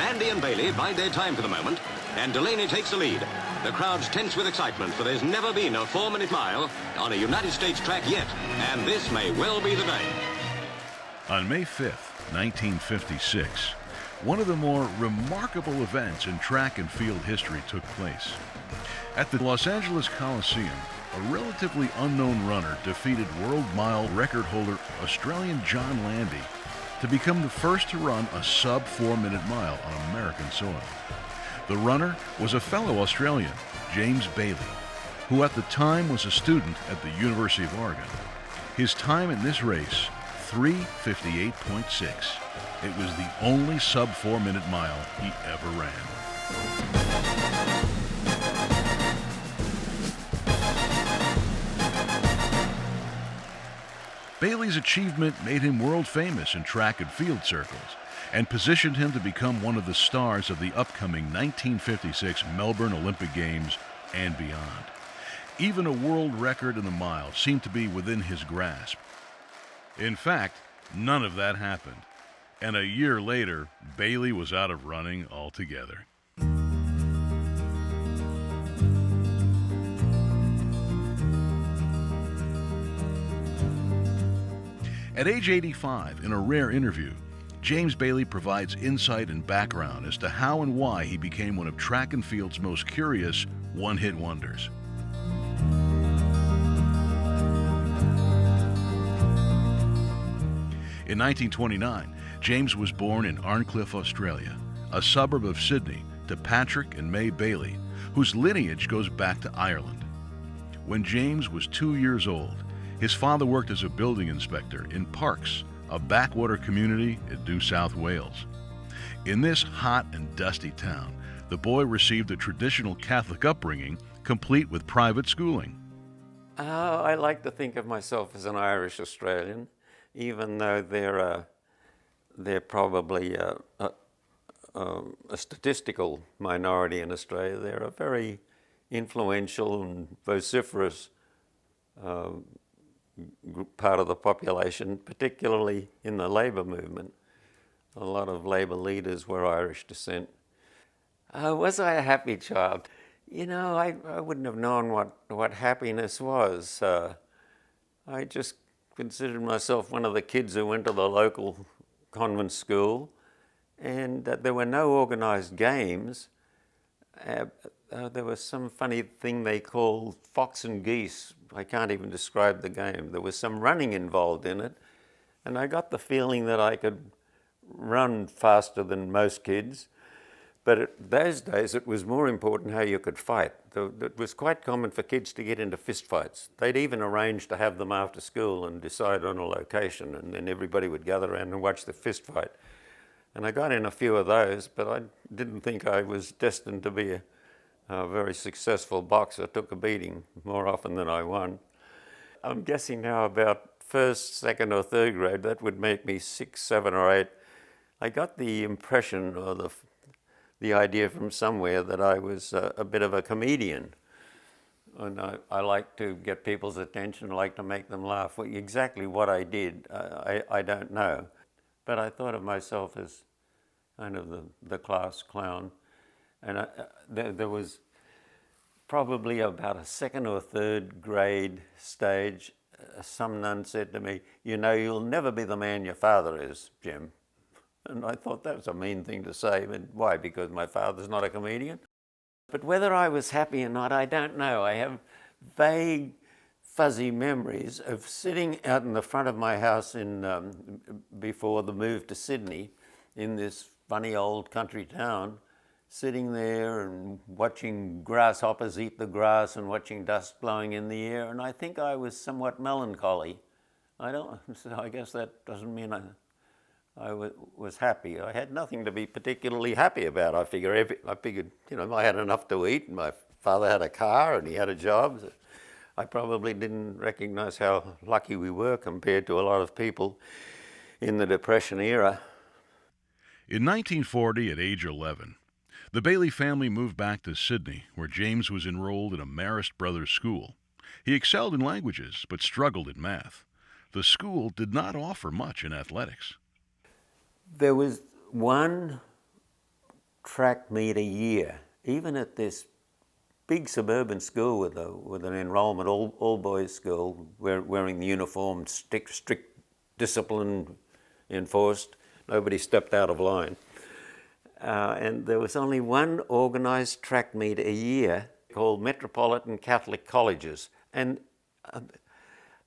Landy and Bailey bide their time for the moment, and Delaney takes the lead. The crowd's tense with excitement, for there's never been a 4-minute mile on a United States track yet, and this may well be the day. On May 5th, 1956, one of the more remarkable events in track and field history took place. At the Los Angeles Coliseum, a relatively unknown runner defeated world mile record holder Australian John Landy to become the first to run a sub 4-minute mile on American soil. The runner was a fellow Australian, Jame Bailey, who at the time was a student at the University of Oregon. His time in this race, 3:58.6. It was the only sub 4-minute mile he ever ran. Bailey's achievement made him world famous in track and field circles and positioned him to become one of the stars of the upcoming 1956 Melbourne Olympic Games and beyond. Even a world record in the mile seemed to be within his grasp. In fact, none of that happened, and a year later, Bailey was out of running altogether. At age 85, in a rare interview, Jame Bailey provides insight and background as to how and why he became one of track and field's most curious one-hit wonders. In 1929, Jame was born in Arncliffe, Australia, a suburb of Sydney, to Patrick and May Bailey, whose lineage goes back to Ireland. When Jame was 2 years old, his father worked as a building inspector in Parks, a backwater community in New South Wales. In this hot and dusty town, the boy received a traditional Catholic upbringing, complete with private schooling. I like to think of myself as an Irish Australian, even though they're probably a statistical minority in Australia. They're a very influential and vociferous part of the population, particularly in the Labour movement. A lot of Labour leaders were Irish descent. Was I a happy child? You know, I wouldn't have known what happiness was. I just considered myself one of the kids who went to the local convent school, and there were no organised games. There was some funny thing they called fox and geese. I can't even describe the game. There was some running involved in it, and I got the feeling that I could run faster than most kids. But those days, it was more important how you could fight. It was quite common for kids to get into fist fights. They'd even arrange to have them after school and decide on a location, and then everybody would gather around and watch the fist fight. And I got in a few of those, but I didn't think I was destined to be a very successful boxer. Took a beating more often than I won. I'm guessing now about first, second or third grade, that would make me 6, 7 or 8. I got the impression or the idea from somewhere that I was a bit of a comedian. And I like to get people's attention, I like to make them laugh. Well, exactly what I did, I don't know. But I thought of myself as kind of the class clown. And there was probably about a second or third grade stage, some nun said to me, "You know, you'll never be the man your father is, Jim." And I thought that was a mean thing to say. But why? Because my father's not a comedian? But whether I was happy or not, I don't know. I have vague, fuzzy memories of sitting out in the front of my house before the move to Sydney, in this funny old country town, sitting there and watching grasshoppers eat the grass and watching dust blowing in the air. And I think I was somewhat melancholy. I guess that doesn't mean I was happy. I had nothing to be particularly happy about. I figured, you know, I had enough to eat, and my father had a car and he had a job. I probably didn't recognize how lucky we were compared to a lot of people in the Depression era. In 1940, at age 11, the Bailey family moved back to Sydney, where Jame was enrolled in a Marist Brothers school. He excelled in languages, but struggled in math. The school did not offer much in athletics. There was one track meet a year, even at this big suburban school with an enrolment, all boys school, wearing the uniform, strict discipline enforced. Nobody stepped out of line. And there was only one organised track meet a year called Metropolitan Catholic Colleges. And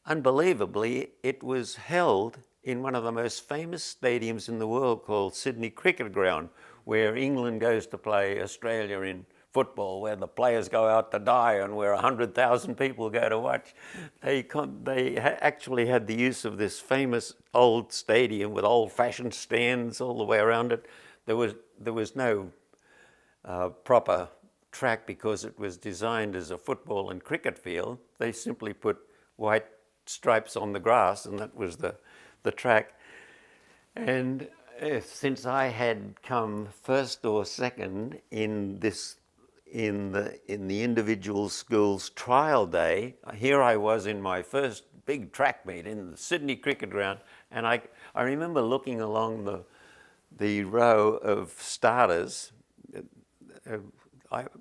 unbelievably, it was held in one of the most famous stadiums in the world called Sydney Cricket Ground, where England goes to play Australia in football, where the players go out to die and where 100,000 people go to watch. They actually had the use of this famous old stadium with old-fashioned stands all the way around it. There was no proper track because it was designed as a football and cricket field. They simply put white stripes on the grass, and that was the track. And since I had come first or second in the individual school's trial day, here I was in my first big track meet in the Sydney Cricket Ground, and I remember looking along the row of starters.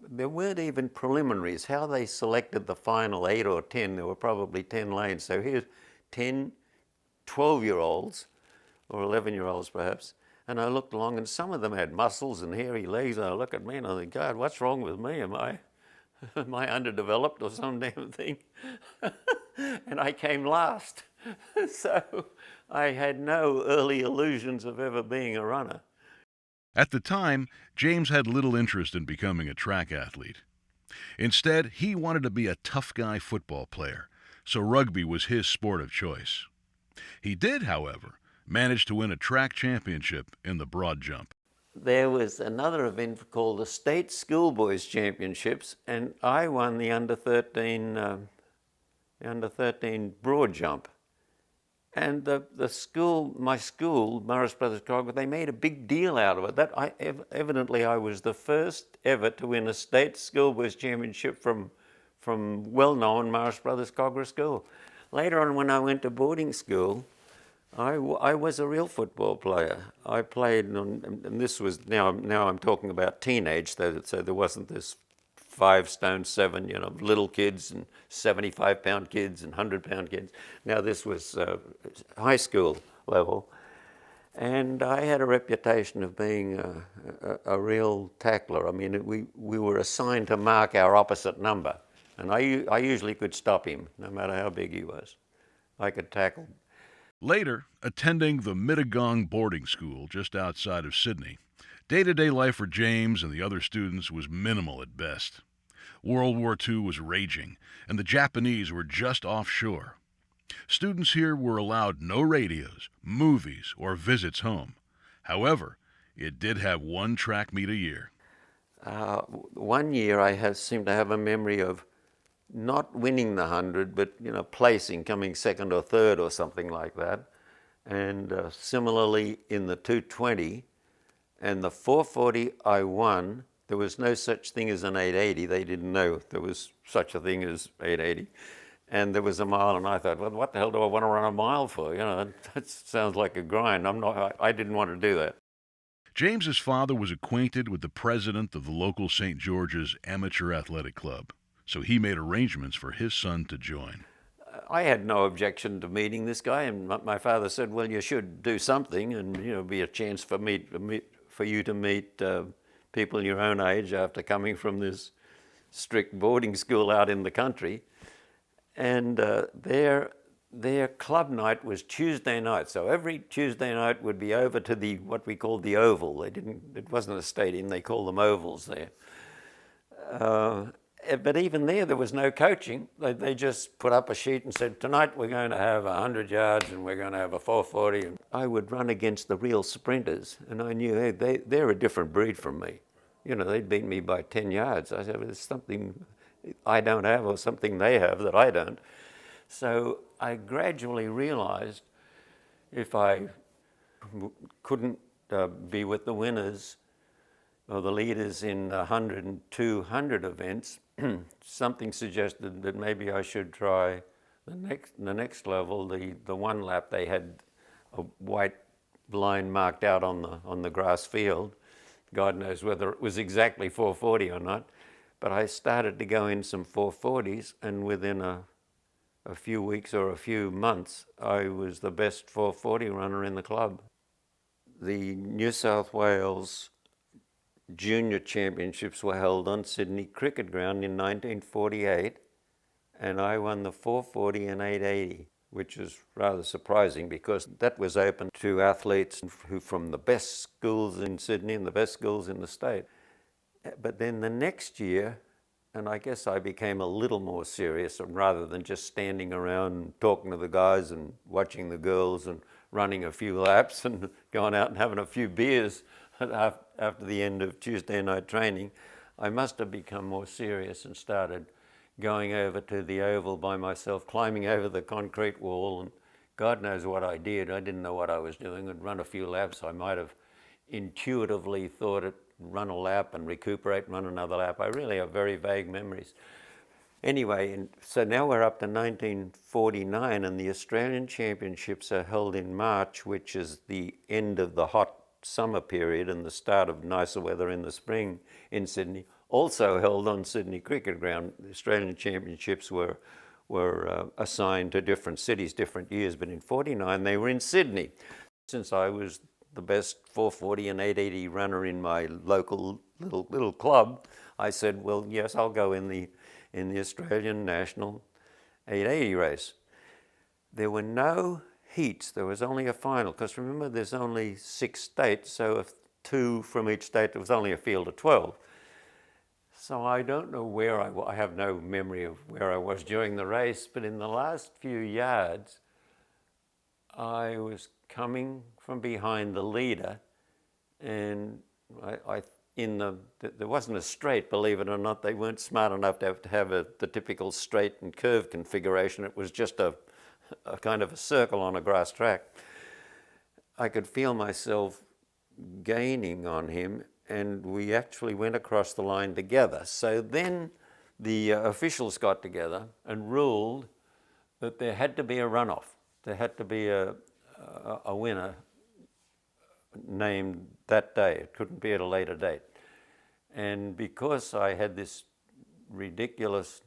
There weren't even preliminaries. How they selected the final 8 or 10, there were probably 10 lanes. So here's 10 12-year-olds, or 11-year-olds perhaps, and I looked along and some of them had muscles and hairy legs, and I look at me and I think, God, what's wrong with me? Am I underdeveloped or some damn thing? And I came last. So I had no early illusions of ever being a runner. At the time, James had little interest in becoming a track athlete. Instead, he wanted to be a tough guy football player, so rugby was his sport of choice. He did, however, manage to win a track championship in the broad jump. There was another event called the State Schoolboys Championships, and I won the under 13 broad jump. And my school, Morris Brothers Cogger, they made a big deal out of it. Evidently I was the first ever to win a State Schoolboys Championship from well-known Morris Brothers Cogger School. Later on, when I went to boarding school, I was a real football player. I played, and this was, now I'm talking about teenage, so there wasn't this 5 stone 7, little kids and 75-pound kids and 100-pound kids. Now this was high school level. And I had a reputation of being a real tackler. I mean, we were assigned to mark our opposite number. And I usually could stop him, no matter how big he was. I could tackle. Later, attending the Mittagong boarding school just outside of Sydney, day-to-day life for James and the other students was minimal at best. World War II was raging, and the Japanese were just offshore. Students here were allowed no radios, movies, or visits home. However, it did have one track meet a year. One year I seem to have a memory of not winning the 100, but placing, coming second or third or something like that. And similarly in the 220 and the 440 I won. There was no such thing as an 880. They didn't know there was such a thing as 880. And there was a mile, and I thought, well, what the hell do I want to run a mile for? That sounds like a grind. I didn't want to do that. James's father was acquainted with the president of the local St. George's Amateur Athletic Club, so he made arrangements for his son to join. I had no objection to meeting this guy, and my father said, well, you should do something, and be a chance for you to meet people your own age after coming from this strict boarding school out in the country. And their club night was Tuesday night. So every Tuesday night would be over to what we called the Oval. It wasn't a stadium, they called them ovals there. But even there was no coaching. They just put up a sheet and said, tonight we're going to have 100 yards and we're going to have a 440. And I would run against the real sprinters, and I knew, hey, they're a different breed from me. They'd beat me by 10 yards. I said, well, there's something I don't have or something they have that I don't. So I gradually realized if I couldn't be with the winners or the leaders in 100 and 200 events, something suggested that maybe I should try the next level, the one lap. They had a white line marked out on the grass field. God knows whether it was exactly 440 or not, but I started to go in some 440s, and within a few weeks or a few months, I was the best 440 runner in the club. The New South Wales Junior Championships were held on Sydney Cricket Ground in 1948, and I won the 440 and 880, which is rather surprising because that was open to athletes who from the best schools in Sydney and the best schools in the state. But then the next year, and I guess I became a little more serious, and rather than just standing around talking to the guys and watching the girls and running a few laps and going out and having a few beers after the end of Tuesday night training, I must have become more serious and started going over to the oval by myself, climbing over the concrete wall, and God knows what I did. I didn't know what I was doing. I'd run a few laps. I might have intuitively thought it, run a lap and recuperate and run another lap. I really have very vague memories. Anyway, and so now we're up to 1949, and the Australian Championships are held in March, which is the end of the hot summer period and the start of nicer weather in the spring in Sydney. Also held on Sydney Cricket Ground. The Australian Championships were assigned to different cities, different years, but in 49 they were in Sydney. Since I was the best 440 and 880 runner in my local little club, I said, well, yes, I'll go in the Australian National 880 race. There were no heats. There was only a final, because remember, there's only 6 states, so if 2 from each state, there was only a field of 12. So I don't know where I have no memory of where I was during the race, but in the last few yards, I was coming from behind the leader, and there wasn't a straight, believe it or not. They weren't smart enough to have the typical straight and curve configuration. It was just a kind of a circle on a grass track. I could feel myself gaining on him, and we actually went across the line together. So then the officials got together and ruled that there had to be a runoff. There had to be a winner named that day. It couldn't be at a later date. And because I had this ridiculous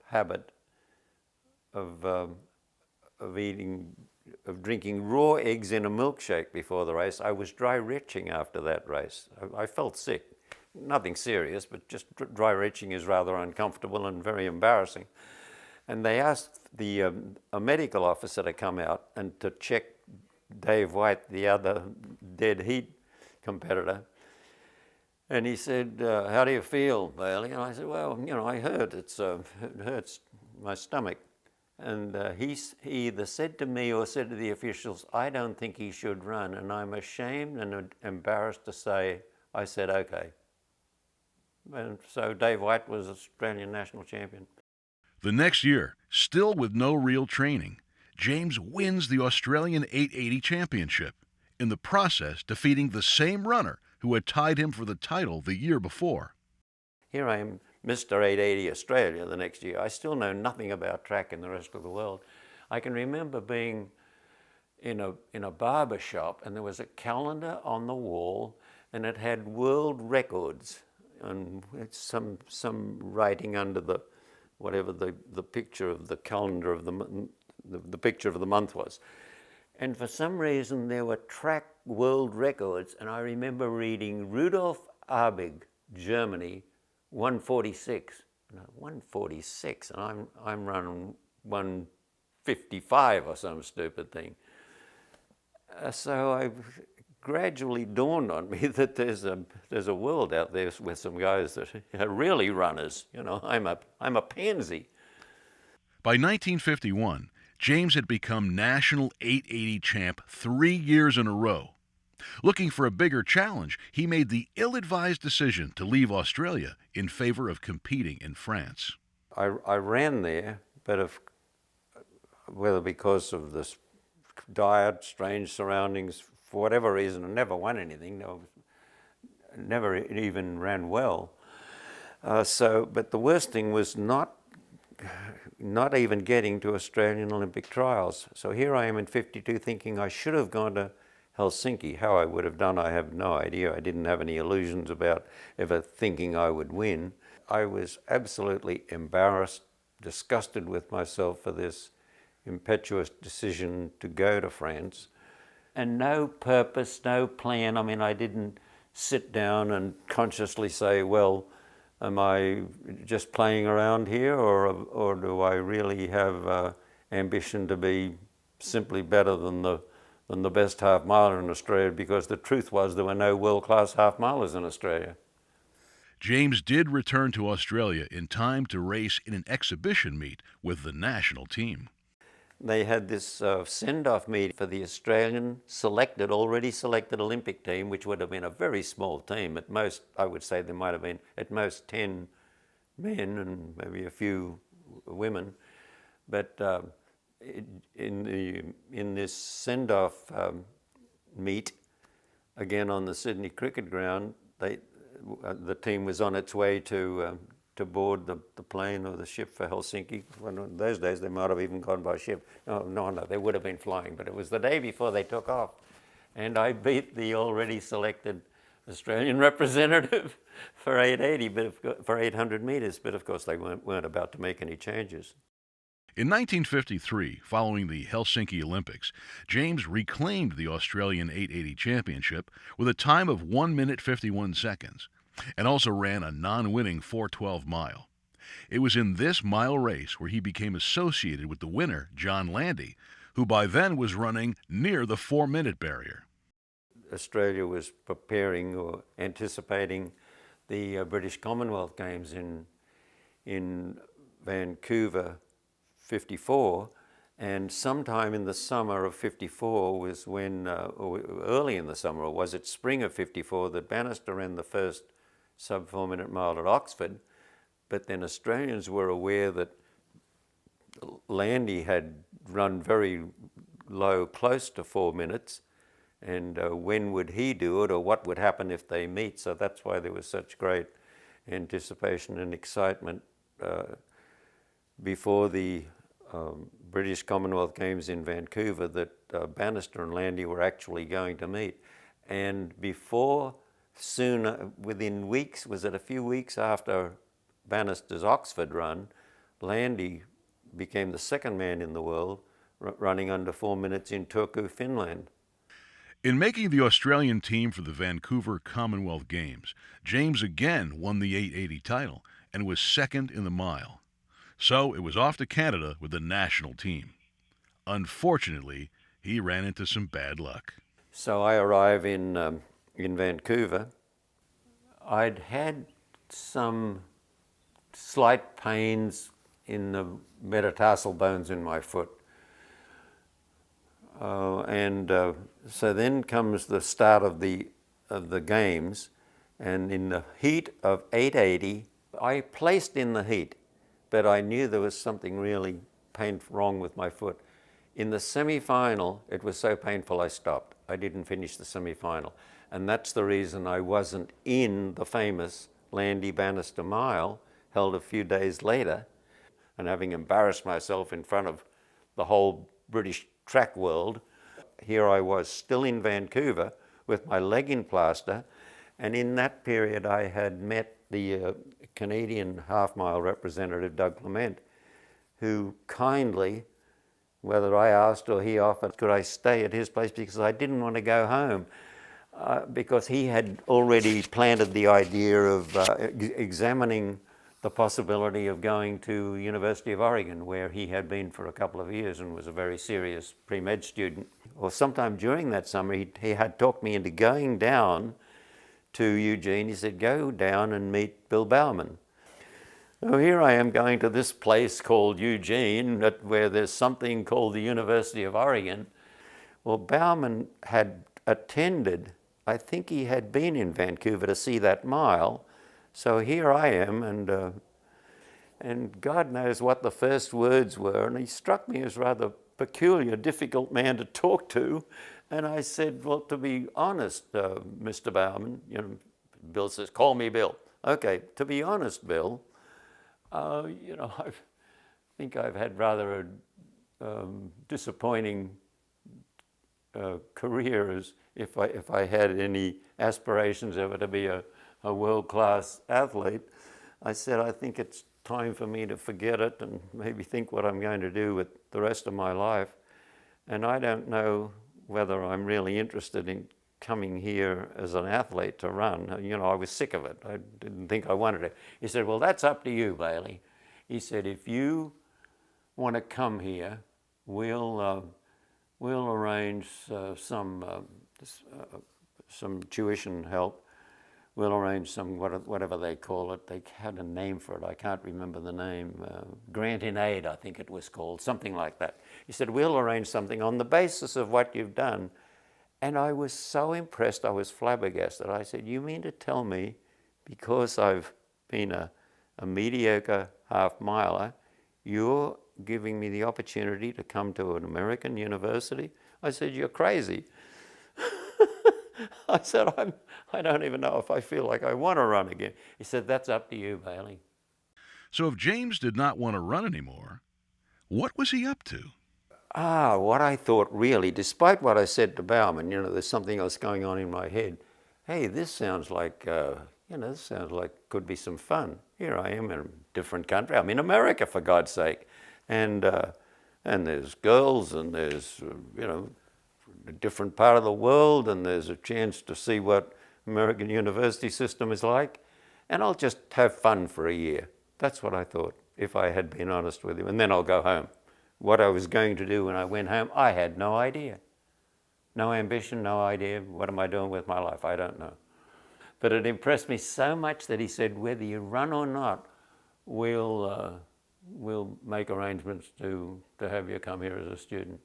habit of drinking raw eggs in a milkshake before the race, I was dry retching after that race. I felt sick. Nothing serious, but just dry retching is rather uncomfortable and very embarrassing. And they asked a medical officer to come out and to check Dave White, the other dead heat competitor. And he said, how do you feel, Bailey? And I said, well, I heard it hurts my stomach. And he either said to me or said to the officials, I don't think he should run. And I'm ashamed and embarrassed to say, I said, okay. And so Dave White was Australian national champion. The next year, still with no real training, James wins the Australian 880 championship, in the process defeating the same runner who had tied him for the title the year before. Here I am, Mr. 880 Australia the next year. I still know nothing about track in the rest of the world. I can remember being in a barber shop, and there was a calendar on the wall, and it had world records, and it's some writing under the whatever the picture of the calendar of the picture of the month was. And for some reason there were track world records, and I remember reading Rudolf Arbig, Germany, 146. 146, and I'm running 155 or some stupid thing. So I gradually dawned on me that there's a world out there with some guys that are really runners. I'm a pansy. By 1951, James had become national 880 champ 3 years in a row. Looking for a bigger challenge, he made the ill-advised decision to leave Australia in favor of competing in France. I ran there, but whether because of this diet, strange surroundings, for whatever reason, I never won anything. Never even ran well. But the worst thing was not even getting to Australian Olympic trials. So here I am in 52 thinking I should have gone to Helsinki. How I would have done, I have no idea. I didn't have any illusions about ever thinking I would win. I was absolutely embarrassed, disgusted with myself for this impetuous decision to go to France. And no purpose, no plan. I mean, I didn't sit down and consciously say, well, am I just playing around here, or do I really have ambition to be simply better than the best half miler in Australia? Because the truth was there were no world-class half milers in Australia. James did return to Australia in time to race in an exhibition meet with the national team. They had this send-off meet for the Australian already selected Olympic team, which would have been a very small team. At most, I would say there might have been at most 10 men and maybe a few women. But in this send-off meet, again on the Sydney Cricket Ground, the team was on its way to board the plane or the ship for Helsinki. Well, in those days, they might have even gone by ship. No, they would have been flying, but it was the day before they took off. And I beat the already selected Australian representative for 880, for 800 meters, but of course they weren't about to make any changes. In 1953, following the Helsinki Olympics, James reclaimed the Australian 880 championship with a time of 1 minute 51 seconds. And also ran a non-winning 4:12 mile. It was in this mile race where he became associated with the winner, John Landy, who by then was running near the 4-minute barrier. Australia was preparing or anticipating the British Commonwealth Games in Vancouver 54, and sometime in the summer of 54 was when, or early in the summer, or was it spring of 54, that Bannister ran the first sub 4-minute mile at Oxford. But then Australians were aware that Landy had run very low, close to 4 minutes, and when would he do it, or what would happen if they meet? So that's why there was such great anticipation and excitement before the British Commonwealth Games in Vancouver that Bannister and Landy were actually going to meet. And before, soon, within weeks, was it a few weeks after Bannister's Oxford run, Landy became the second man in the world running under 4 minutes in Turku, Finland. In making the Australian team for the Vancouver Commonwealth Games, James again won the 880 title and was second in the mile. So it was off to Canada with the national team. Unfortunately, he ran into some bad luck. So I arrive in Vancouver. I'd had some slight pains in the metatarsal bones in my foot. So then comes the start of the games, and in the heat of 880, I placed in the heat, but I knew there was something really wrong with my foot. In the semi-final, it was so painful I stopped. I didn't finish the semi-final. And that's the reason I wasn't in the famous Landy Bannister Mile, held a few days later. And having embarrassed myself in front of the whole British track world, here I was still in Vancouver with my leg in plaster. And in that period, I had met the Canadian half-mile representative, Doug Clement, who kindly, whether I asked or he offered, could I stay at his place, because I didn't want to go home, because he had already planted the idea of examining the possibility of going to University of Oregon, where he had been for a couple of years and was a very serious pre-med student. Or sometime during that summer, he had talked me into going down to Eugene. He said, go down and meet Bill Bowerman. So here I am going to this place called Eugene, where there's something called the University of Oregon. Well, Bowerman had attended, I think he had been in Vancouver to see that mile. So here I am, and God knows what the first words were, and he struck me as rather peculiar, difficult man to talk to. And I said, well, to be honest, Mr. Bowerman, Bill says, call me Bill. Okay, to be honest, Bill, I think I've had rather a disappointing career as if I had any aspirations ever to be a world-class athlete. I said, I think it's time for me to forget it and maybe think what I'm going to do with the rest of my life. And I don't know whether I'm really interested in coming here as an athlete to run. You know, I was sick of it. I didn't think I wanted it. He said, well, that's up to you, Bailey. He said, if you want to come here, we'll arrange some tuition help. We'll arrange some, whatever they call it. They had a name for it. I can't remember the name. Grant in Aid, I think it was called, something like that. He said, we'll arrange something on the basis of what you've done. And I was so impressed, I was flabbergasted. I said, you mean to tell me, because I've been a mediocre half-miler, you're giving me the opportunity to come to an American university? I said, you're crazy. I said, I don't even know if I feel like I want to run again. He said, that's up to you, Bailey. So if James did not want to run anymore, what was he up to? What I thought really, despite what I said to Bauman, you know, there's something else going on in my head. Hey, this sounds like, this sounds like could be some fun. Here I am in a different country. I'm in America, for God's sake. And there's girls and there's, a different part of the world, and there's a chance to see what American university system is like. And I'll just have fun for a year. That's what I thought, if I had been honest with him. And then I'll go home. What I was going to do when I went home, I had no idea. No ambition, no idea. What am I doing with my life? I don't know. But it impressed me so much that he said, whether you run or not, we'll make arrangements to have you come here as a student.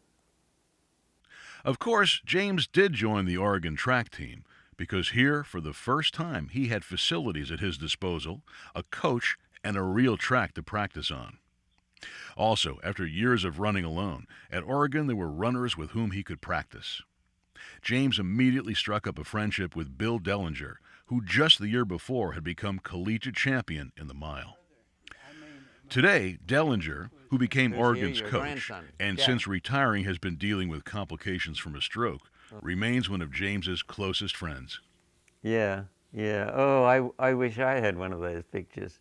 Of course, James did join the Oregon track team because here, for the first time, he had facilities at his disposal, a coach, and a real track to practice on. Also, after years of running alone, at Oregon there were runners with whom he could practice. James immediately struck up a friendship with Bill Dellinger, who just the year before had become collegiate champion in the mile. Today, Dellinger, who became Oregon's coach and since retiring has been dealing with complications from a stroke, remains one of James's closest friends. Yeah. Oh, I wish I had one of those pictures.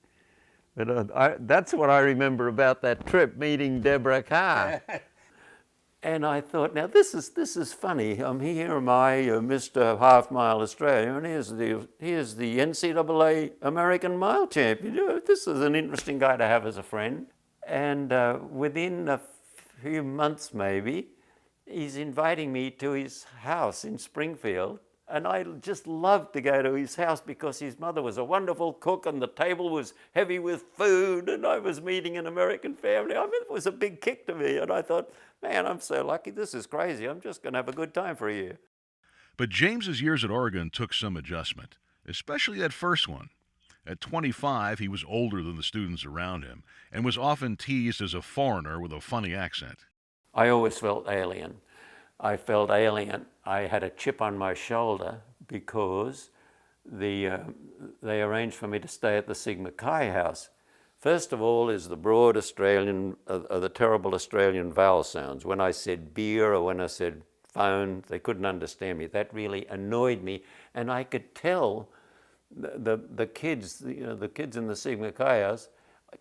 But that's what I remember about that trip, meeting Deborah Carr. And I thought, now this is funny. Here am I, Mr. Half Mile Australia, and here's the NCAA American Mile Champion. This is an interesting guy to have as a friend. And within a few months, maybe, he's inviting me to his house in Springfield. And I just loved to go to his house because his mother was a wonderful cook and the table was heavy with food and I was meeting an American family. I mean, it was a big kick to me. And I thought, man, I'm so lucky. This is crazy. I'm just going to have a good time for a year. But James's years at Oregon took some adjustment, especially that first one. At 25, he was older than the students around him and was often teased as a foreigner with a funny accent. I always felt alien. I felt alien. I had a chip on my shoulder because they arranged for me to stay at the Sigma Chi house. First of all is the broad Australian, the terrible Australian vowel sounds. When I said beer or when I said phone, they couldn't understand me. That really annoyed me, and I could tell the kids, the kids in the Sigma Chi house,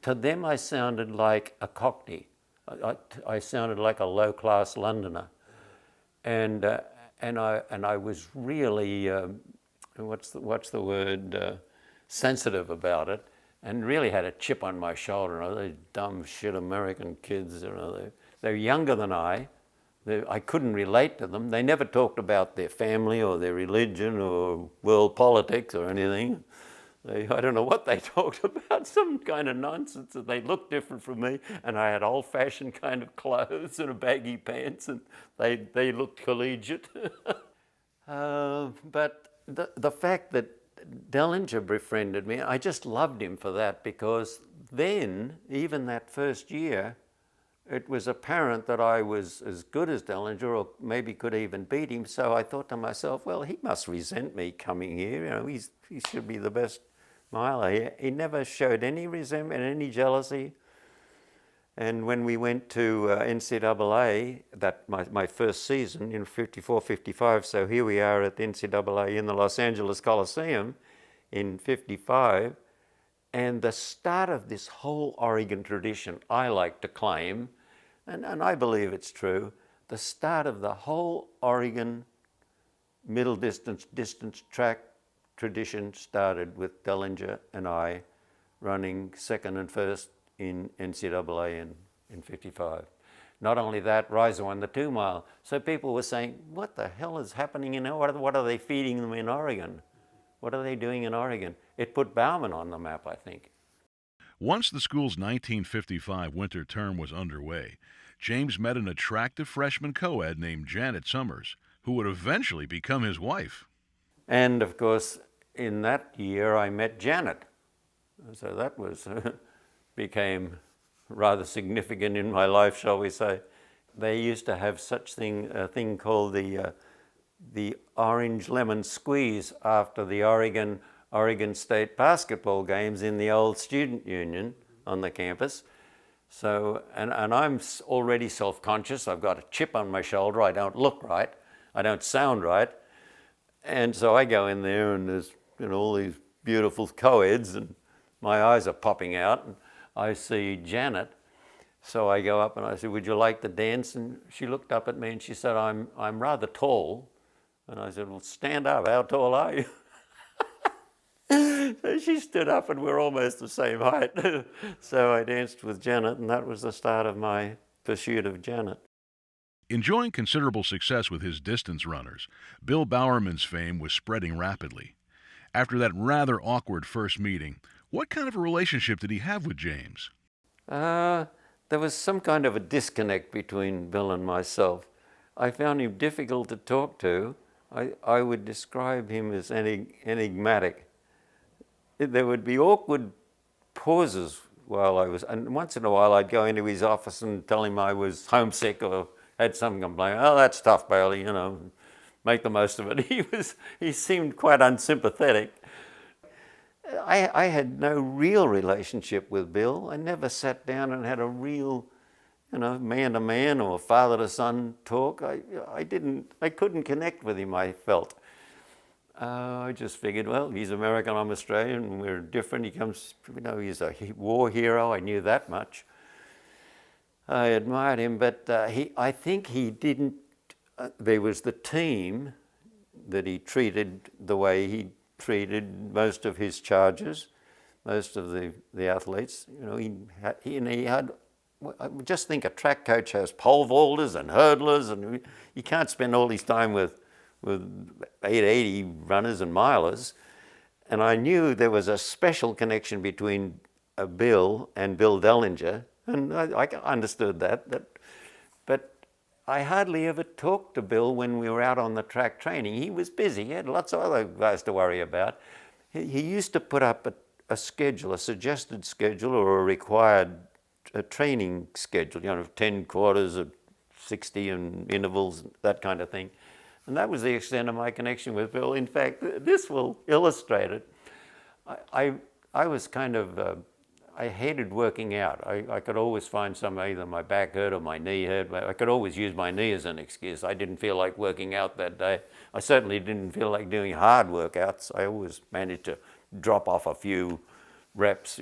to them I sounded like a Cockney. I sounded like a low-class Londoner. And I was really what's the word, sensitive about it, and really had a chip on my shoulder. Those dumb shit American kids, they're younger than I. I couldn't relate to them. They never talked about their family or their religion or world politics or anything. I don't know what they talked about, some kind of nonsense. They looked different from me, and I had old-fashioned kind of clothes and a baggy pants, and they looked collegiate. But the fact that Dellinger befriended me, I just loved him for that, because then, even that first year, it was apparent that I was as good as Dellinger, or maybe could even beat him. So I thought to myself, well, he must resent me coming here. He should be the best miler. He never showed any resentment, any jealousy. And when we went to NCAA, that my first season in 54, 55, so here we are at the NCAA in the Los Angeles Coliseum in 55, and the start of this whole Oregon tradition, I like to claim, and I believe it's true, the start of the whole Oregon middle distance track tradition started with Dellinger and I running second and first in NCAA in 55. Not only that, Riser won the 2 mile. So people were saying, what the hell is happening in Oregon? What are they feeding them in Oregon? What are they doing in Oregon? It put Bauman on the map, I think. Once the school's 1955 winter term was underway, James met an attractive freshman co-ed named Janet Summers, who would eventually become his wife. And of course, in that year, I met Janet. So that was became rather significant in my life, shall we say. They used to have a thing called the orange lemon squeeze after the Oregon State basketball games in the old student union on the campus. So, and I'm already self-conscious. I've got a chip on my shoulder. I don't look right. I don't sound right. And so I go in there and there's all these beautiful co-eds and my eyes are popping out and I see Janet. So I go up and I said, would you like to dance? And she looked up at me and she said, I'm rather tall. And I said, well, stand up. How tall are you? So she stood up and we're almost the same height. So I danced with Janet and that was the start of my pursuit of Janet. Enjoying considerable success with his distance runners, Bill Bowerman's fame was spreading rapidly. After that rather awkward first meeting, what kind of a relationship did he have with James? There was some kind of a disconnect between Bill and myself. I found him difficult to talk to. I would describe him as enigmatic. There would be awkward pauses and once in a while I'd go into his office and tell him I was homesick or had some complaint. Oh, that's tough, Bailey, make the most of it. He seemed quite unsympathetic. I had no real relationship with Bill. I never sat down and had a real, man-to-man or father-to-son talk. I couldn't connect with him, I felt. I just figured, well, he's American, I'm Australian, and we're different. He's a war hero. I knew that much. I admired him, but I think he didn't. There was the team that he treated the way he treated most of his charges, most of the athletes. He had. Just think, a track coach has pole vaulters and hurdlers, and you can't spend all his time with 880 runners and milers. And I knew there was a special connection between Bill and Bill Dellinger, and I understood that. But I hardly ever talked to Bill when we were out on the track training. He was busy. He had lots of other guys to worry about. He used to put up a schedule, a suggested schedule or a required training schedule, 10 quarters of 60 and intervals, that kind of thing. And that was the extent of my connection with Bill. In fact, this will illustrate it. I was kind of, I hated working out. I could always find either my back hurt or my knee hurt. I could always use my knee as an excuse. I didn't feel like working out that day. I certainly didn't feel like doing hard workouts. I always managed to drop off a few reps,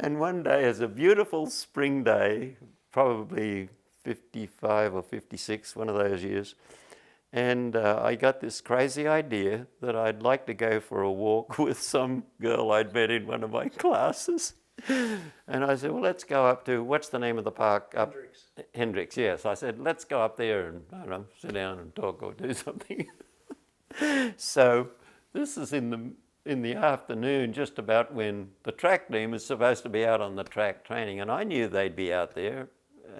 And one day, as a beautiful spring day, probably 55 or 56, one of those years, and I got this crazy idea that I'd like to go for a walk with some girl I'd met in one of my classes. And I said, well, let's go up to, what's the name of the park? Hendricks, yes. I said, let's go up there and sit down and talk or do something. So this is in the afternoon, just about when the track team is supposed to be out on the track training, and I knew they'd be out there,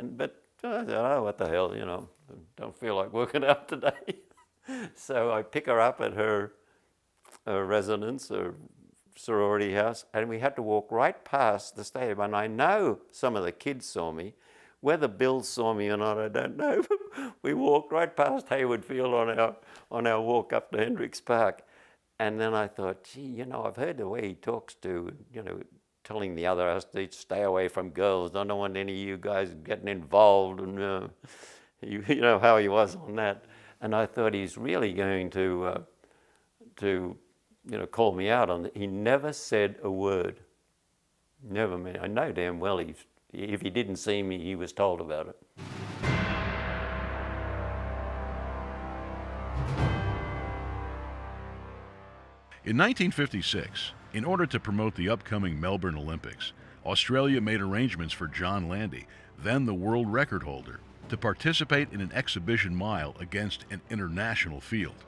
but I said, oh, what the hell, don't feel like working out today. So I pick her up at her residence, her sorority house, and we had to walk right past the stadium. And I know some of the kids saw me. Whether Bill saw me or not, I don't know. We walked right past Hayward Field on our walk up to Hendricks Park. And then I thought, gee, I've heard the way he talks to telling the other athletes, stay away from girls. I don't want any of you guys getting involved. And you know how he was on that. And I thought he's really going to call me out on it. He never said a word. Never. I know damn well if he didn't see me, he was told about it. In 1956, in order to promote the upcoming Melbourne Olympics, Australia made arrangements for John Landy, then the world record holder, to participate in an exhibition mile against an international field.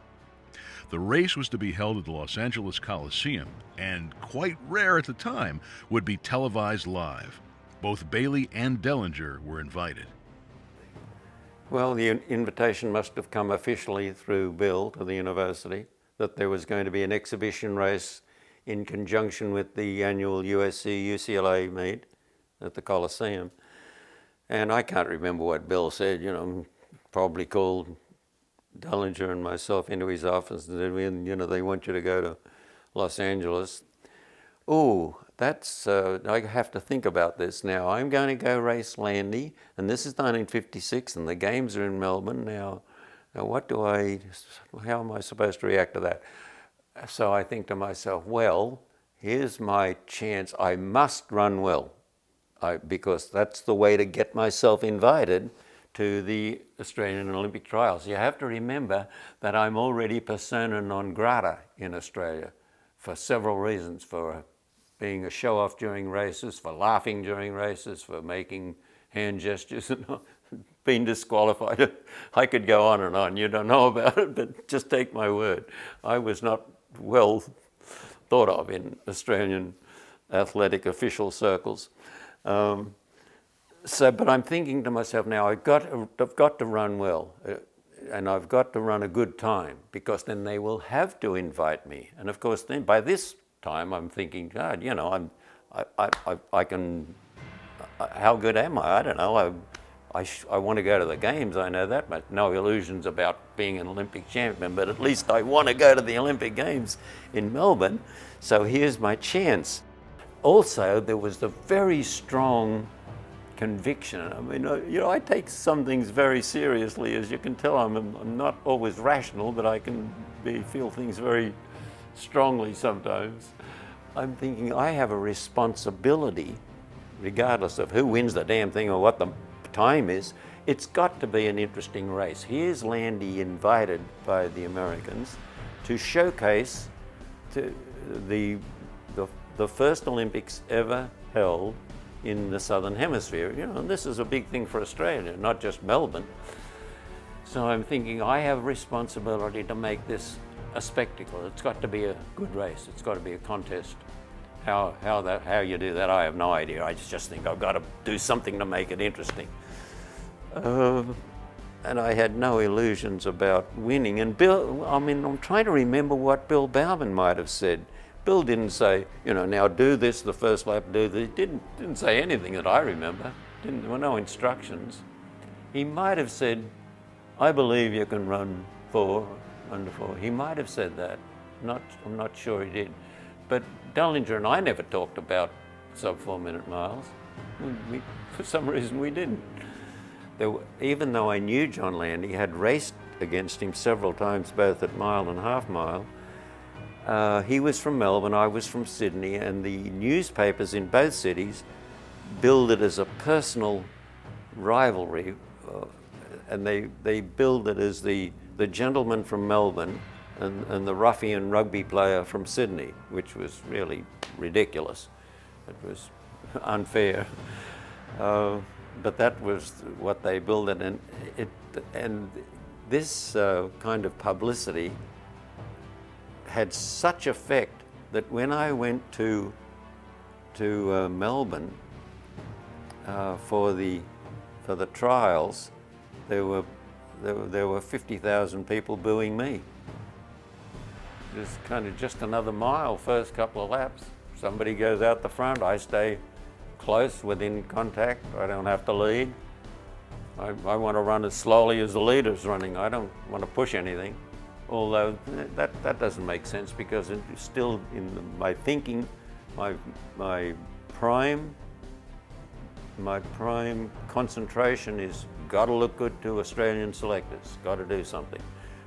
The race was to be held at the Los Angeles Coliseum and, quite rare at the time, would be televised live. Both Bailey and Dellinger were invited. Well, the invitation must have come officially through Bill to the university that there was going to be an exhibition race in conjunction with the annual USC-UCLA meet at the Coliseum. And I can't remember what Bill said, probably called Dellinger and myself into his office and said, they want you to go to Los Angeles. Oh, that's, I have to think about this now. I'm going to go race Landy, and this is 1956, and the games are in Melbourne. Now how am I supposed to react to that? So I think to myself, well, here's my chance. I must run well, because that's the way to get myself invited to the Australian Olympic trials. You have to remember that I'm already persona non grata in Australia for several reasons, for being a show-off during races, for laughing during races, for making hand gestures, and being disqualified. I could go on and on. You don't know about it, but just take my word. I was not well thought of in Australian athletic official circles. But I'm thinking to myself now, I've got to run well, and I've got to run a good time, because then they will have to invite me. And of course, then by this time, I'm thinking, God, I can. How good am I? I don't know. I want to go to the games. I know that much. No illusions about being an Olympic champion, but at least I want to go to the Olympic Games in Melbourne. So here's my chance. Also, there was the very strong conviction. I mean, I take some things very seriously, as you can tell. I'm not always rational, but I can feel things very strongly sometimes. I'm thinking I have a responsibility, regardless of who wins the damn thing or what the time is. It's got to be an interesting race. Here's Landy invited by the Americans to showcase the first Olympics ever held in the Southern Hemisphere. And this is a big thing for Australia, not just Melbourne. So I'm thinking I have a responsibility to make this a spectacle. It's got to be a good race. It's got to be a contest. How you do that, I have no idea. I just think I've got to do something to make it interesting. And I had no illusions about winning. And Bill, I'm trying to remember what Bill Bauman might have said. Bill didn't say, now do this the first lap, do this. He didn't say anything that I remember. There were no instructions. He might have said, I believe you can run 4 under 4. He might have said that. I'm not sure he did. But Dellinger and I never talked about sub-4 minute miles. For some reason we didn't. Even though I knew John Landy, had raced against him several times, both at mile and half mile. He was from Melbourne, I was from Sydney, and the newspapers in both cities billed it as a personal rivalry, and they billed it as the gentleman from Melbourne and the ruffian rugby player from Sydney, which was really ridiculous. It was unfair. But that was what they billed it, and this kind of publicity had such effect that when I went to Melbourne for the trials, there were 50,000 people booing me. Just another mile, first couple of laps. Somebody goes out the front, I stay close, within contact. I don't have to lead. I want to run as slowly as the leader's running. I don't want to push anything. Although that doesn't make sense, because it's still in my thinking, my my prime concentration is got to look good to Australian selectors, got to do something,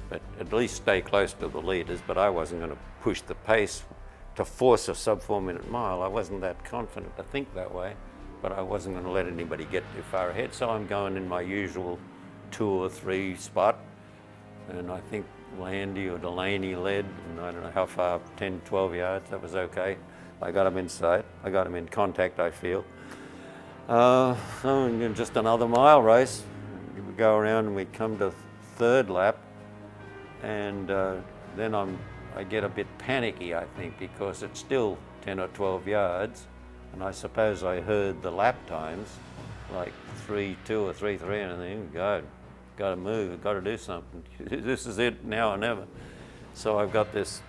but at least stay close to the leaders. But I wasn't going to push the pace to force a sub 4 minute mile. I wasn't that confident to think that way, but I wasn't going to let anybody get too far ahead. So I'm going in my usual 2 or 3 spot, and I think Landy or Delaney led, and I don't know how far, 10, 12 yards, that was okay. I got him in sight, I got him in contact, I feel. So just another mile race. We go around and we come to 3rd lap, and then I get a bit panicky, I think, because it's still 10 or 12 yards, and I suppose I heard the lap times, like 3:2 or 3:3, and I think, God, got to move, got to do something. This is it, now or never. So I've got this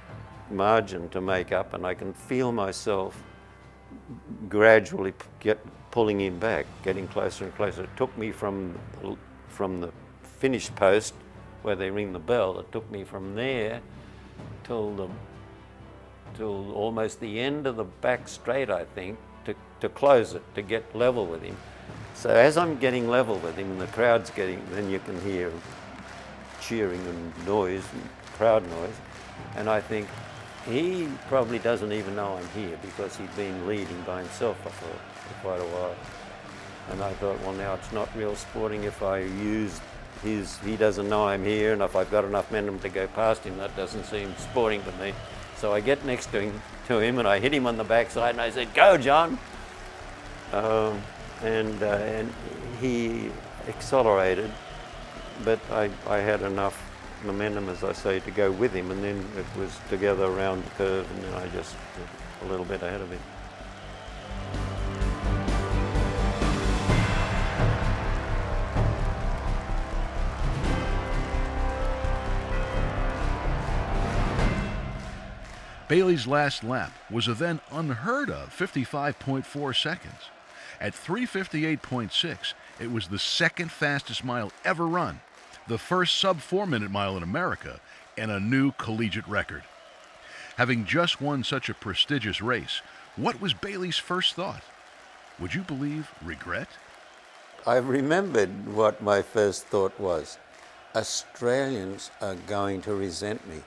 margin to make up, and I can feel myself gradually pulling him back, getting closer and closer. It took me from the finish post where they ring the bell, it took me from there till almost the end of the back straight, I think, to close it, to get level with him. So as I'm getting level with him and the crowd's then you can hear cheering and noise, and crowd noise, and I think he probably doesn't even know I'm here because he'd been leading by himself, I thought, for quite a while. And I thought, well, now it's not real sporting if I use he doesn't know I'm here, and if I've got enough momentum to go past him, that doesn't seem sporting to me. So I get next to him and I hit him on the backside and I said, "Go, John!" And he accelerated, but I had enough momentum, as I say, to go with him, and then it was together around the curve, and then I just a little bit ahead of him. Bailey's last lap was a then unheard of 55.4 seconds. At 3:58.6, it was the 2nd fastest mile ever run, the first sub 4 minute mile in America, and a new collegiate record. Having just won such a prestigious race, what was Bailey's first thought? Would you believe regret? I remembered what my first thought was. Australians are going to resent me.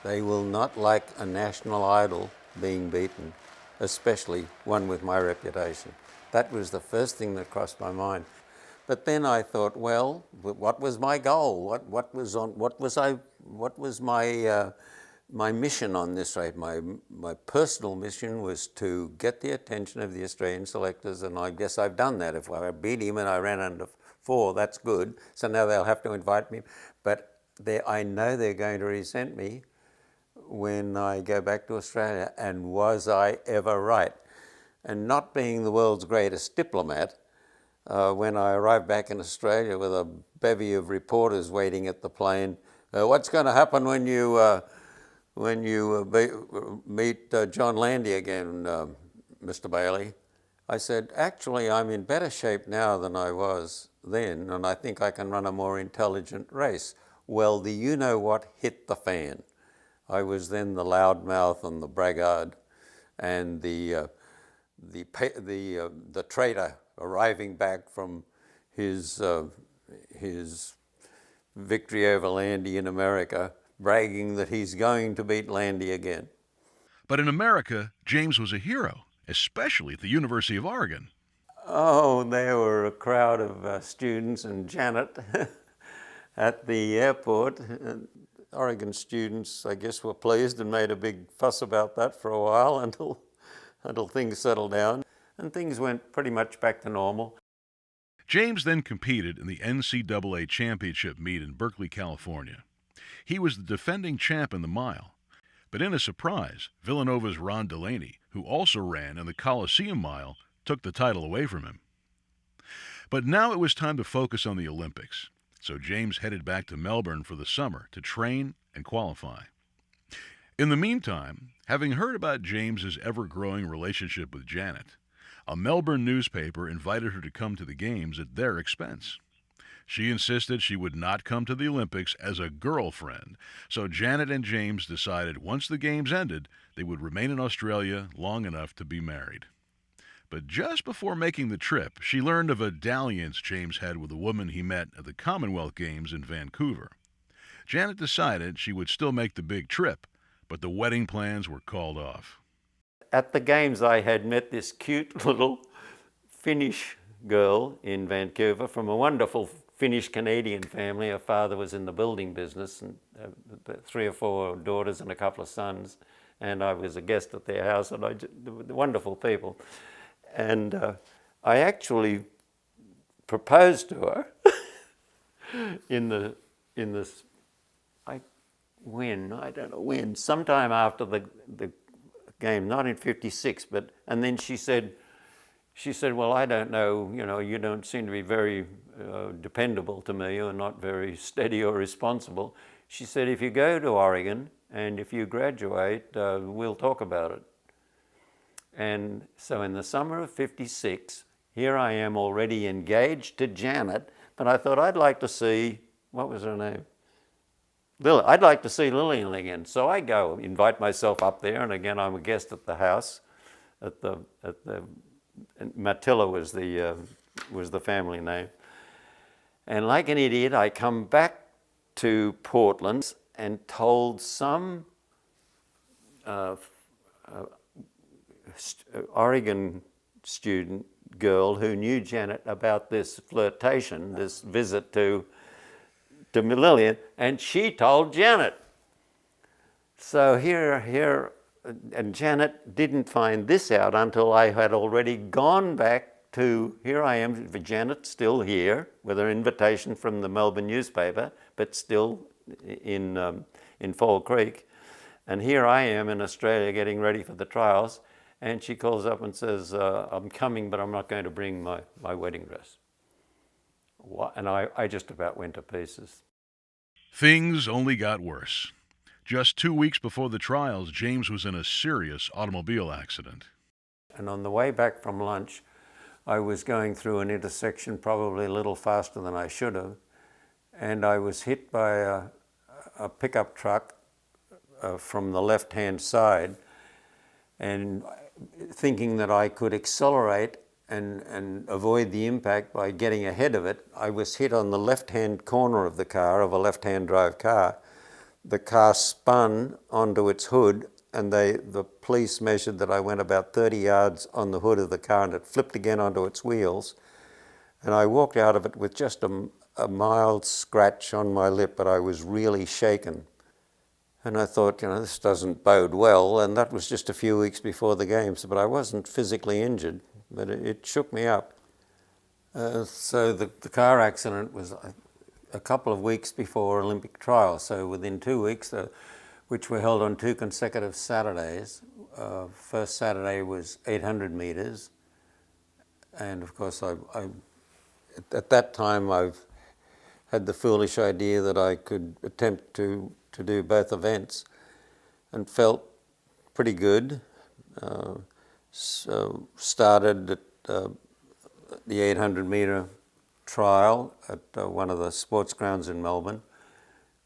They will not like a national idol being beaten, especially one with my reputation. That was the first thing that crossed my mind. But then I thought, well, what was my goal? What was my mission on this race? My personal mission was to get the attention of the Australian selectors, and I guess I've done that. If I beat him and I ran under 4, that's good. So now they'll have to invite me. But I know they're going to resent me when I go back to Australia, and was I ever right? And not being the world's greatest diplomat, when I arrived back in Australia with a bevy of reporters waiting at the plane, what's going to happen when you meet John Landy again, Mr. Bailey? I said, actually, I'm in better shape now than I was then, and I think I can run a more intelligent race. Well, the you-know-what hit the fan. I was then the loudmouth and the braggart, and the traitor arriving back from his victory over Landy in America, bragging that he's going to beat Landy again. But in America, James was a hero, especially at the University of Oregon. Oh, there were a crowd of students and Janet at the airport. Oregon students, I guess, were pleased and made a big fuss about that for a while until things settled down, and things went pretty much back to normal. James then competed in the NCAA championship meet in Berkeley, California. He was the defending champ in the mile, but in a surprise, Villanova's Ron Delaney, who also ran in the Coliseum mile, took the title away from him. But now it was time to focus on the Olympics, so James headed back to Melbourne for the summer to train and qualify. In the meantime, having heard about James's ever-growing relationship with Janet, a Melbourne newspaper invited her to come to the games at their expense. She insisted she would not come to the Olympics as a girlfriend, so Janet and James decided once the games ended, they would remain in Australia long enough to be married. But just before making the trip, she learned of a dalliance James had with a woman he met at the Commonwealth Games in Vancouver. Janet decided she would still make the big trip, but the wedding plans were called off. At the games, I had met this cute little Finnish girl in Vancouver from a wonderful Finnish-Canadian family. Her father was in the building business, and 3 or 4 daughters and a couple of sons. And I was a guest at their house, and wonderful people. And I actually proposed to her I don't know when, sometime after the game, not in 56, and then she said, well, I don't know, you don't seem to be very dependable to me, or not very steady or responsible. She said, if you go to Oregon and if you graduate, we'll talk about it. And so in the summer of 56, here I am already engaged to Janet, but I thought I'd like to see, what was her name? Lily. I'd like to see Lillian again. So I go, invite myself up there, and again I'm a guest at the house. Matilla was the family name. And like an idiot, I come back to Portland and told some Oregon student girl who knew Janet about this flirtation, this visit to Lillian, and she told Janet. So here, and Janet didn't find this out until I had already gone back to, here I am, Janet still here with her invitation from the Melbourne newspaper, but still in Fall Creek. And here I am in Australia getting ready for the trials, and she calls up and says, I'm coming, but I'm not going to bring my wedding dress. And I just about went to pieces. Things only got worse. Just 2 weeks before the trials, James was in a serious automobile accident. And on the way back from lunch, I was going through an intersection probably a little faster than I should have, and I was hit by a pickup truck from the left-hand side, and thinking that I could accelerate and avoid the impact by getting ahead of it, I was hit on the left-hand corner of the car, of a left-hand drive car. The car spun onto its hood, and the police measured that I went about 30 yards on the hood of the car, and it flipped again onto its wheels. And I walked out of it with just a mild scratch on my lip, but I was really shaken. And I thought, this doesn't bode well, and that was just a few weeks before the games, but I wasn't physically injured, but it shook me up. So the car accident was a couple of weeks before Olympic trials, so within 2 weeks, which were held on 2 consecutive Saturdays. First Saturday was 800 meters, and of course at that time I've had the foolish idea that I could attempt to do both events, and felt pretty good. So started at the 800 meter trial at one of the sports grounds in Melbourne,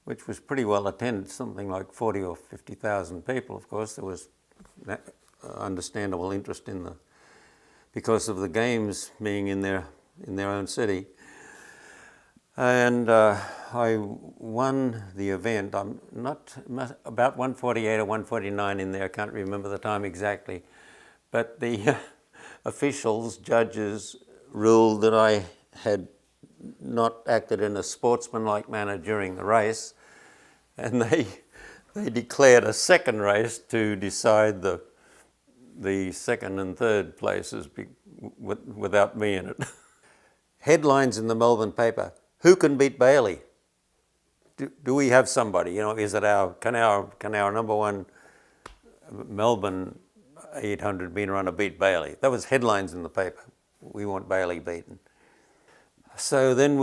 which was pretty well attended, something like 40 or 50,000 people. Of course, there was understandable interest because of the games being in their own city. And I won the event. I'm not about 148 or 149 in there. I can't remember the time exactly, but the officials, judges, ruled that I had not acted in a sportsmanlike manner during the race, and they declared a second race to decide the second and third places without me in it. Headlines in the Melbourne paper: who can beat Bailey? Do we have somebody? Is it can our number one Melbourne 800 meter runner beat Bailey? That was headlines in the paper. We want Bailey beaten. So then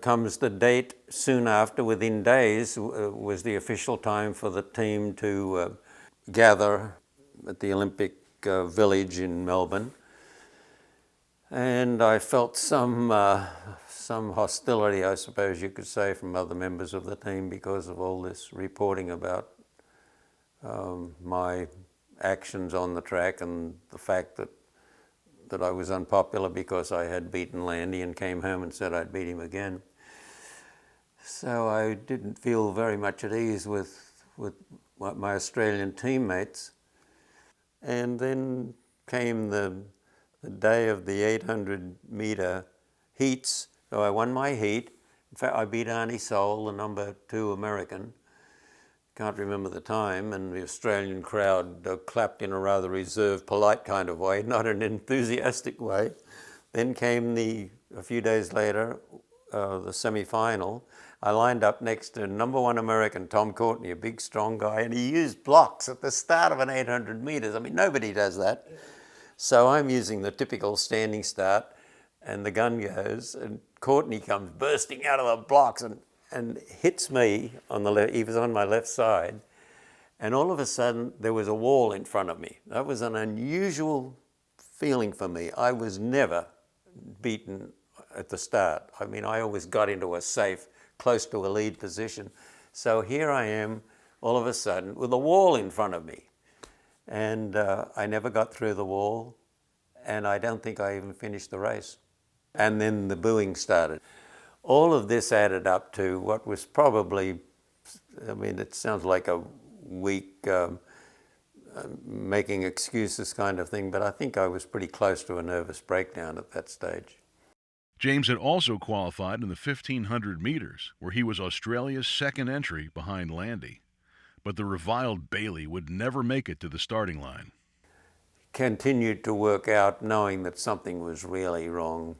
comes the date soon after. Within days was the official time for the team to gather at the Olympic Village in Melbourne. And I felt some hostility, I suppose you could say, from other members of the team because of all this reporting about my actions on the track and the fact that that I was unpopular because I had beaten Landy and came home and said I'd beat him again. So I didn't feel very much at ease with my Australian teammates. And then came the day of the 800-metre heats. So I won my heat. In fact, I beat Arnie Soul, the number 2 American. Can't remember the time, and the Australian crowd clapped in a rather reserved, polite kind of way, not an enthusiastic way. Then came a few days later, the semi-final. I lined up next to number 1 American, Tom Courtney, a big, strong guy, and he used blocks at the start of an 800 metres. I mean, nobody does that. So I'm using the typical standing start, and the gun goes, and Courtney comes bursting out of the blocks and hits me on the left. He was on my left side, and all of a sudden there was a wall in front of me. That was an unusual feeling for me. I was never beaten at the start. I mean, I always got into a safe, close to a lead position. So here I am, all of a sudden, with a wall in front of me. And I never got through the wall, and I don't think I even finished the race. And then the booing started. All of this added up to what was probably, I mean, it sounds like a weak, making excuses kind of thing, but I think I was pretty close to a nervous breakdown at that stage. James had also qualified in the 1,500 meters, where he was Australia's second entry behind Landy. But the reviled Bailey would never make it to the starting line. Continued to work out knowing that something was really wrong.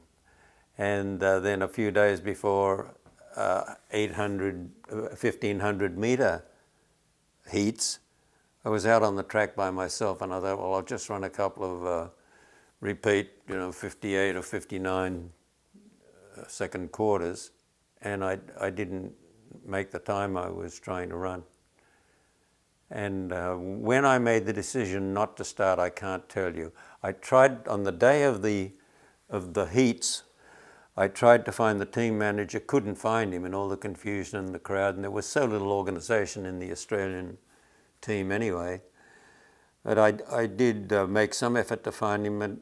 And then a few days before 1,500 metre heats, I was out on the track by myself, and I thought, well, I'll just run a couple of repeat, 58 or 59 second quarters, and I didn't make the time I was trying to run. And when I made the decision not to start, I can't tell you. I tried on the day of the heats. I tried to find the team manager, couldn't find him in all the confusion in the crowd, and there was so little organisation in the Australian team anyway. But I did make some effort to find him, and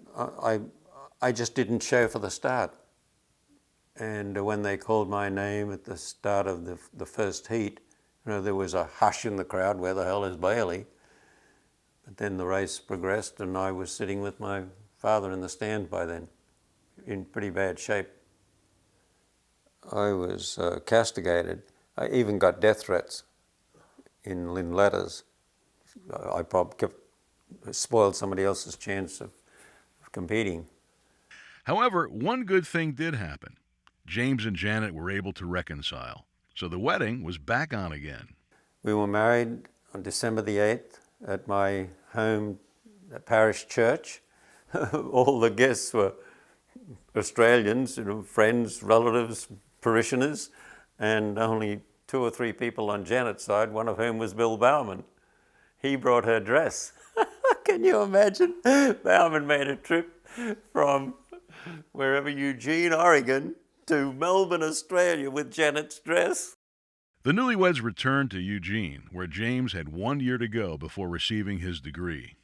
I just didn't show for the start. And when they called my name at the start of the first heat, there was a hush in the crowd, where the hell is Bailey? But then the race progressed, and I was sitting with my father in the stand by then, in pretty bad shape. I was castigated. I even got death threats in letters. I probably spoiled somebody else's chance of competing. However, one good thing did happen. James and Janet were able to reconcile, so the wedding was back on again. We were married on December the 8th at my home parish church. All the guests were Australians, friends, relatives, parishioners, and only 2 or 3 people on Janet's side, one of whom was Bill Bauman. He brought her dress. Can you imagine? Bauman made a trip from wherever, Eugene, Oregon, to Melbourne, Australia with Janet's dress. The newlyweds returned to Eugene, where James had 1 year to go before receiving his degree.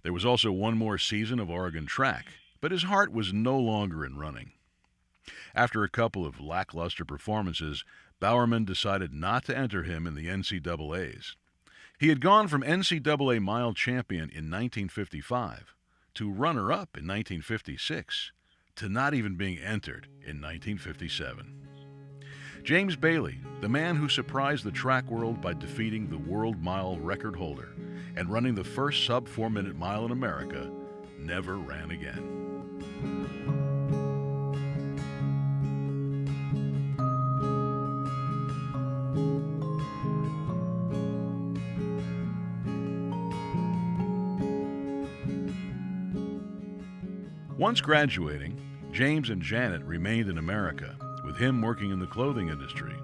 There was also one more season of Oregon track, but his heart was no longer in running. After a couple of lackluster performances, Bowerman decided not to enter him in the NCAAs. He had gone from NCAA mile champion in 1955 to runner-up in 1956 to not even being entered in 1957. James Bailey, the man who surprised the track world by defeating the world mile record holder and running the first sub-4-minute mile in America, never ran again. Once graduating, James and Janet remained in America, with him working in the clothing industry,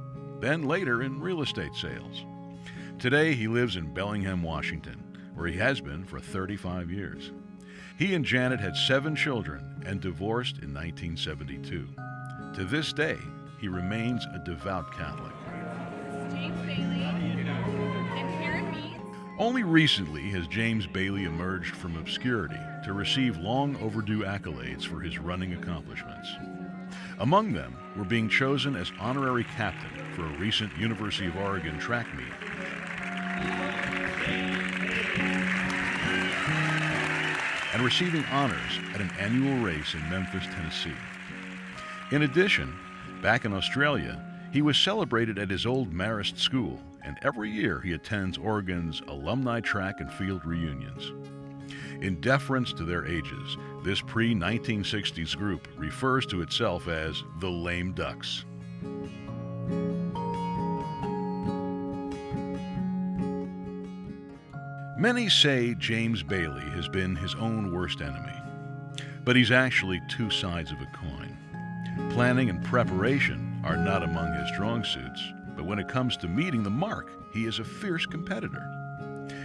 then later in real estate sales. Today, he lives in Bellingham, Washington, where he has been for 35 years. He and Janet had 7 children and divorced in 1972. To this day, he remains a devout Catholic. Jame Bailey, and here it means. Only recently has James Bailey emerged from obscurity to receive long overdue accolades for his running accomplishments. Among them were being chosen as honorary captain for a recent University of Oregon track meet. And receiving honors at an annual race in Memphis, Tennessee. In addition, back in Australia, he was celebrated at his old Marist school, and every year he attends Oregon's alumni track and field reunions. In deference to their ages, this pre-1960s group refers to itself as the Lame Ducks. Many say James Bailey has been his own worst enemy, but he's actually two sides of a coin. Planning and preparation are not among his strong suits, but when it comes to meeting the mark, he is a fierce competitor.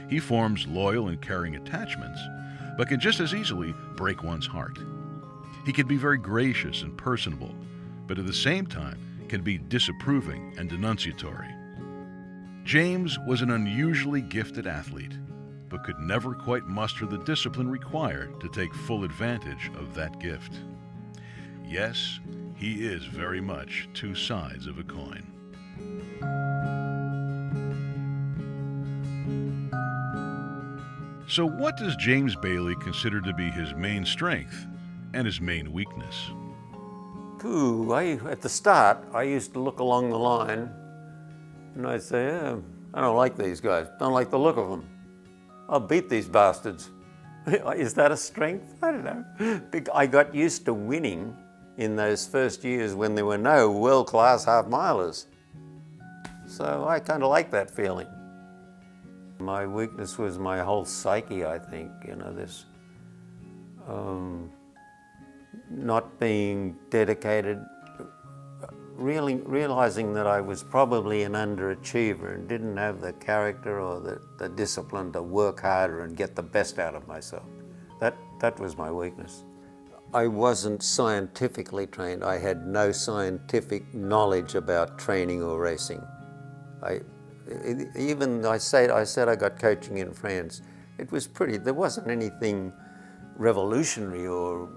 He forms loyal and caring attachments, but can just as easily break one's heart. He can be very gracious and personable, but at the same time can be disapproving and denunciatory. James was an unusually gifted athlete, but could never quite muster the discipline required to take full advantage of that gift. Yes, he is very much two sides of a coin. So what does James Bailey consider to be his main strength and his main weakness? At the start, I used to look along the line and I'd say, I don't like these guys, don't like the look of them. I'll beat these bastards. Is that a strength? I don't know. I got used to winning in those first years when there were no world-class half-milers. So I kind of like that feeling. My weakness was my whole psyche, I think, this not being dedicated, really realizing that I was probably an underachiever and didn't have the character or the discipline to work harder and get the best out of myself. That was my weakness. I wasn't scientifically trained. I had no scientific knowledge about training or racing. I said I got coaching in France. It was there wasn't anything revolutionary or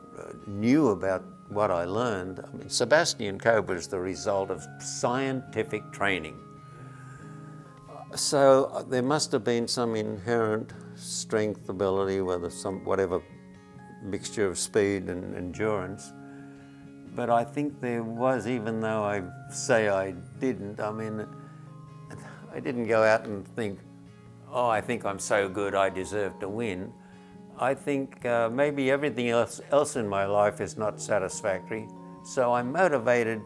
new about what I learned. I mean, Sebastian Coe was the result of scientific training. So there must have been some inherent strength, ability, whatever mixture of speed and endurance. But I think there was, even though I say I didn't, I didn't go out and think, oh, I think I'm so good I deserve to win. I think maybe everything else in my life is not satisfactory, so I'm motivated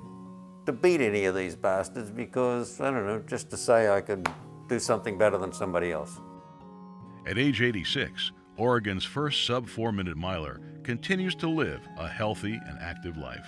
to beat any of these bastards because, I don't know, just to say I could do something better than somebody else. At age 86, Oregon's first sub-4-minute miler continues to live a healthy and active life.